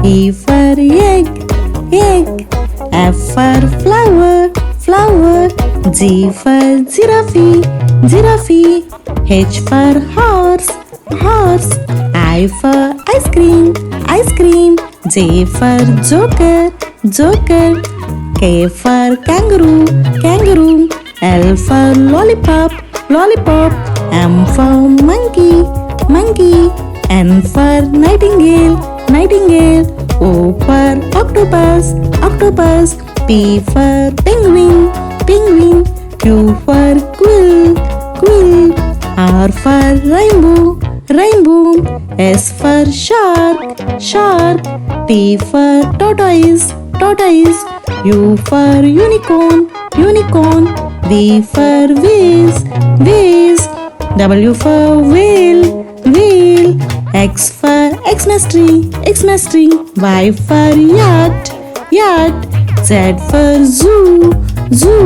E for egg, egg. F for flower, flower. G for giraffe, giraffe. H for horse, horse. I for ice cream, ice cream. J for joker, joker. K for kangaroo, kangaroo. L for lollipop, lollipop. M for monkey, monkey. N for nightingale, nightingale. O for octopus, octopus. P for penguin, penguin. Q for quill, quill. R for rainbow, rainbow. S for shark, shark. T for tortoise, tortoise. U for unicorn, unicorn. V for vase, vase. W for whale, whale. X for Xmas tree, Xmas tree. Y for yacht, yacht. Z for zoo, zoo.